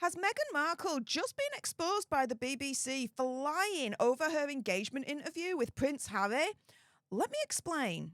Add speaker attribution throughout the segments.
Speaker 1: Has Meghan Markle just been exposed by the BBC for lying over her engagement interview with Prince Harry? Let me explain.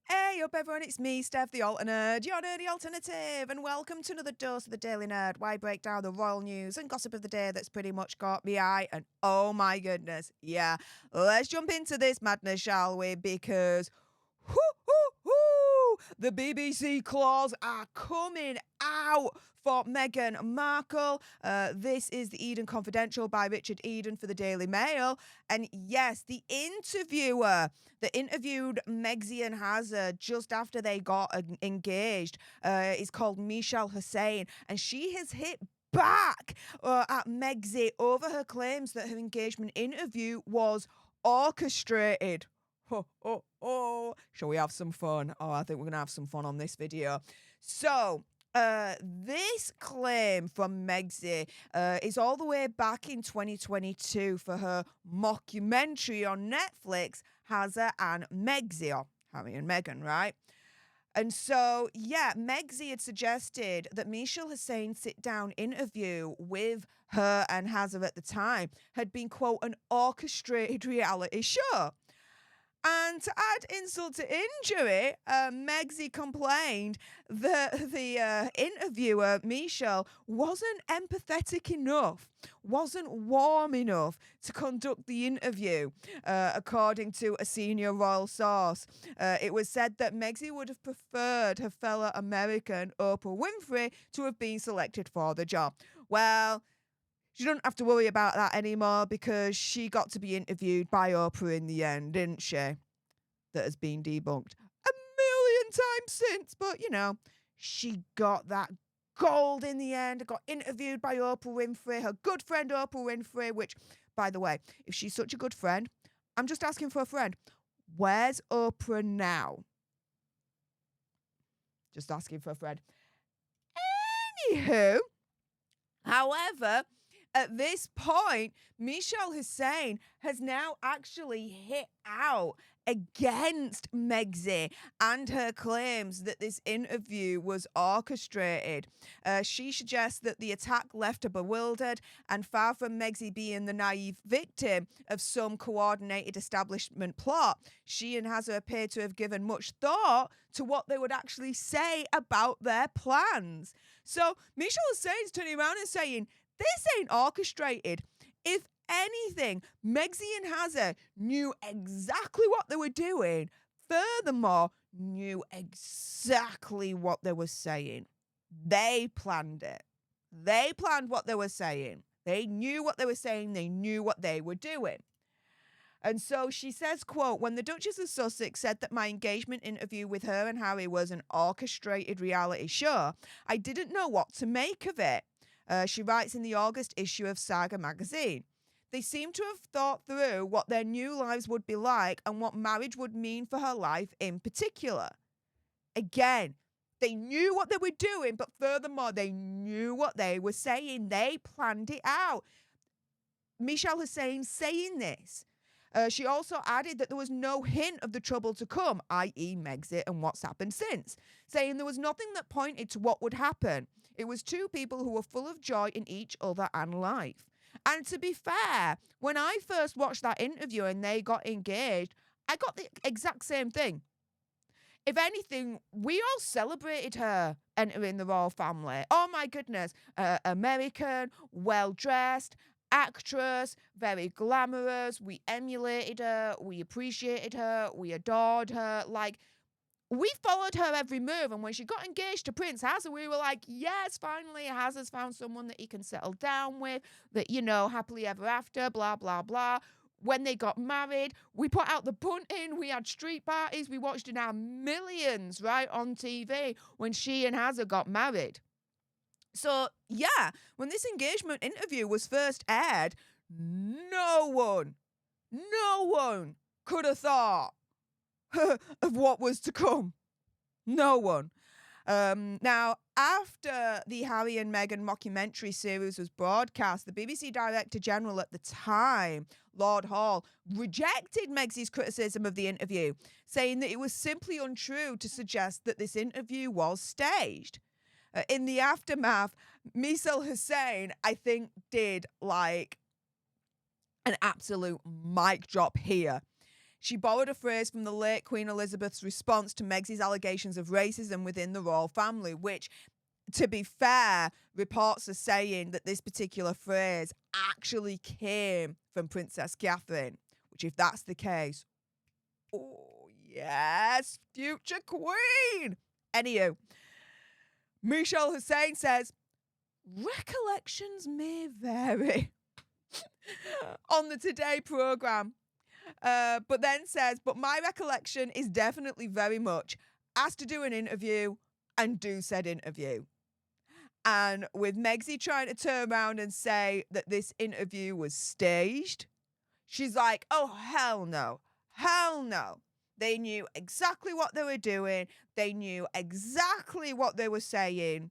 Speaker 1: Hey up everyone, it's me, Stef the Alternate, your nerdy alternative, and welcome to another dose of the Daily Nerd, where I break down the royal news and gossip of the day that's pretty much caught me eye, and oh my goodness, yeah, let's jump into this madness, shall we, because the BBC claws are coming out for Meghan Markle. This is the Eden Confidential by Richard Eden for the Daily Mail. And yes, the interviewer that interviewed Megxie and Hazard just after they got engaged is called Mishal Husain. And she has hit back at Megxie over her claims that her engagement interview was orchestrated. Shall we have some fun? Oh, I think we're going to have some fun on this video. So, this claim from Megxie is all the way back in 2022 for her mockumentary on Netflix, Hazard and Megxie, or Harry and Meghan, right? And so, yeah, Megxie had suggested that Mishal Husain's sit-down interview with her and Hazard at the time had been, quote, an orchestrated reality show. And to add insult to injury, Megxie complained that the interviewer, Mishal, wasn't empathetic enough, wasn't warm enough to conduct the interview, according to a senior royal source. It was said that Megxie would have preferred her fellow American, Oprah Winfrey, to have been selected for the job. Well, she doesn't have to worry about that anymore because she got to be interviewed by Oprah in the end, didn't she? That has been debunked a million times since, but you know, she got that gold in the end, got interviewed by Oprah Winfrey, her good friend Oprah Winfrey, which, by the way, if she's such a good friend, I'm just asking for a friend. Where's Oprah now? Just asking for a friend. Anywho, however, at this point, Mishal Husain has now actually hit out against Megxie and her claims that this interview was orchestrated. She suggests that the attack left her bewildered, and far from Megxie being the naive victim of some coordinated establishment plot, she and Hazard appear to have given much thought to what they would actually say about their plans. So Mishal Husain's turning around and saying, this ain't orchestrated. If anything, Megxie and Hazard knew exactly what they were doing. Furthermore, knew exactly what they were saying. They planned it. They planned what they were saying. They knew what they were saying. They knew what they were doing. And so she says, quote, when the Duchess of Sussex said that my engagement interview with her and Harry was an orchestrated reality show, I didn't know what to make of it. She writes in the August issue of Saga magazine. They seem to have thought through what their new lives would be like and what marriage would mean for her life in particular. Again, they knew what they were doing, but furthermore, they knew what they were saying. They planned it out. Mishal Husain saying this. She also added that there was no hint of the trouble to come, i.e. Megxie and what's happened since, saying there was nothing that pointed to what would happen. It was two people who were full of joy in each other and life. And to be fair, when I first watched that interview and they got engaged, I got the exact same thing. If anything, we all celebrated her entering the royal family. Oh my goodness, American, well-dressed, actress, very glamorous. We emulated her, we appreciated her, we adored her. Like, we followed her every move, and when she got engaged to Prince Hazard, we were like, yes, finally, Hazard's found someone that he can settle down with, that, you know, happily ever after, blah, blah, blah. When they got married, we put out the bunting, we had street parties, we watched in our millions, right, on TV when she and Hazard got married. So, yeah, when this engagement interview was first aired, no one could have thought of what was to come. No one. Now, after the Harry and Meghan mockumentary series was broadcast, the BBC Director General at the time, Lord Hall, rejected Megsy's criticism of the interview, saying that it was simply untrue to suggest that this interview was staged. In the aftermath, Mishal Husain, I think, did like an absolute mic drop here. She borrowed a phrase from the late Queen Elizabeth's response to Megsy's allegations of racism within the royal family, which, to be fair, reports are saying that this particular phrase actually came from Princess Catherine, which, if that's the case, oh, yes, future queen. Anywho, Mishal Husain says, recollections may vary on the Today programme. But then says, but my recollection is definitely very much asked to do an interview and do said interview. And with Megsy trying to turn around and say that this interview was staged, she's like, oh, hell no. Hell no. They knew exactly what they were doing. They knew exactly what they were saying.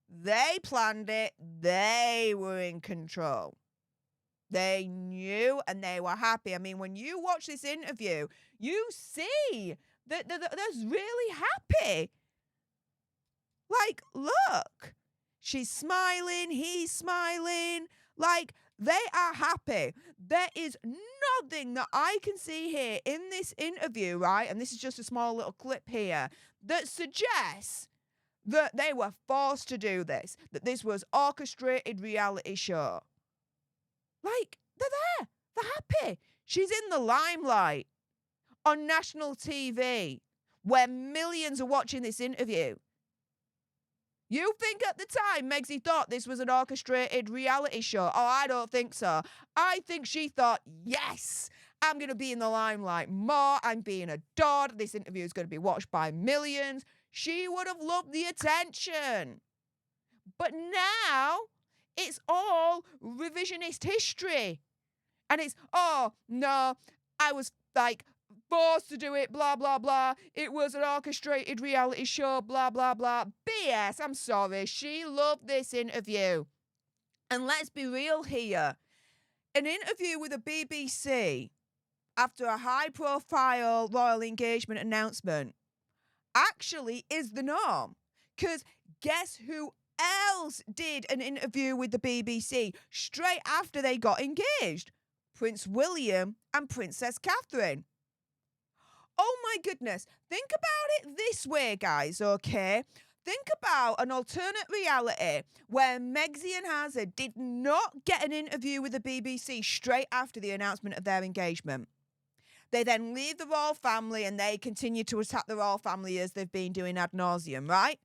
Speaker 1: They planned it. They were in control. They knew and they were happy. I mean, when you watch this interview, you see that they're really happy. Like, look, she's smiling, he's smiling. Like, they are happy. There is nothing that I can see here in this interview, right? And this is just a small little clip here that suggests that they were forced to do this, that this was orchestrated reality show. Like, they're there. They're happy. She's in the limelight on national TV where millions are watching this interview. You think at the time Megsy thought this was an orchestrated reality show? Oh, I don't think so. I think she thought, yes, I'm going to be in the limelight more. I'm being adored. This interview is going to be watched by millions. She would have loved the attention. But now it's all revisionist history. And it's, oh, no, I was like forced to do it, blah, blah, blah. It was an orchestrated reality show, blah, blah, blah. BS, I'm sorry. She loved this interview. And let's be real here. An interview with the BBC after a high-profile royal engagement announcement actually is the norm. Because guess who else did an interview with the BBC straight after they got engaged? Prince William and Princess Catherine. Oh my goodness. Think about it this way, guys, okay? Think about an alternate reality where Megsy and Hazard did not get an interview with the BBC straight after the announcement of their engagement. They then leave the royal family and they continue to attack the royal family as they've been doing ad nauseum, right?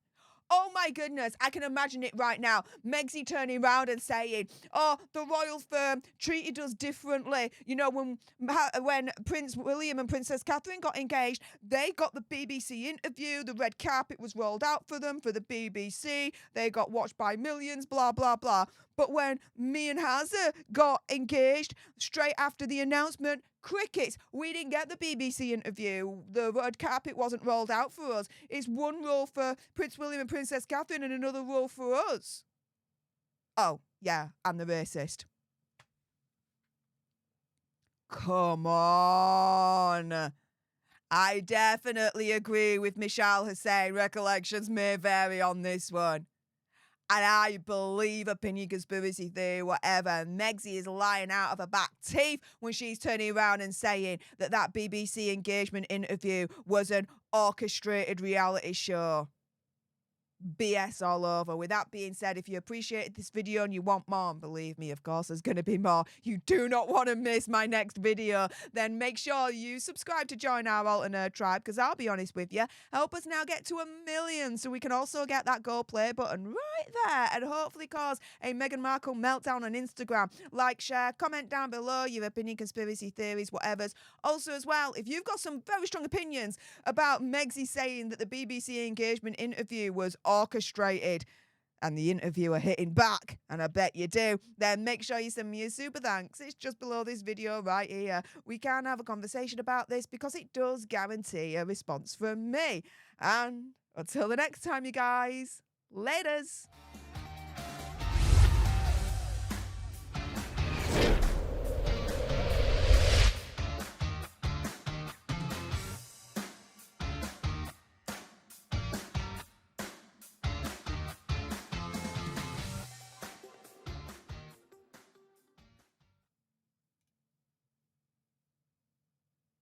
Speaker 1: Oh my goodness, I can imagine it right now. Megsy turning around and saying, oh, the royal firm treated us differently. You know, when Prince William and Princess Catherine got engaged, they got the BBC interview. The red carpet was rolled out for them for the BBC. They got watched by millions, blah, blah, blah. But when me and Hazard got engaged straight after the announcement, crickets. We didn't get the BBC interview. The red carpet wasn't rolled out for us. It's one rule for Prince William and Princess Catherine and another rule for us. Oh, yeah, I'm the racist. Come on. I definitely agree with Mishal Husain. Recollections may vary on this one. And I believe opinion, conspiracy theory, whatever. Megsy is lying out of her back teeth when she's turning around and saying that BBC engagement interview was an orchestrated reality show. BS all over. With that being said, if you appreciated this video and you want more, and believe me, of course, there's going to be more. You do not want to miss my next video. Then make sure you subscribe to join our alternate tribe, because I'll be honest with you, help us now get to 1 million so we can also get that go play button right there and hopefully cause a Meghan Markle meltdown on Instagram. Like, share, comment down below your opinion, conspiracy theories, whatever's. Also, as well, if you've got some very strong opinions about Megsy saying that the BBC engagement interview was orchestrated and the interviewer hitting back, and I bet you do, then make sure you send me a super thanks. It's just below this video right here. We can have a conversation about this because it does guarantee a response from me. And Until the next time, you guys. Laters.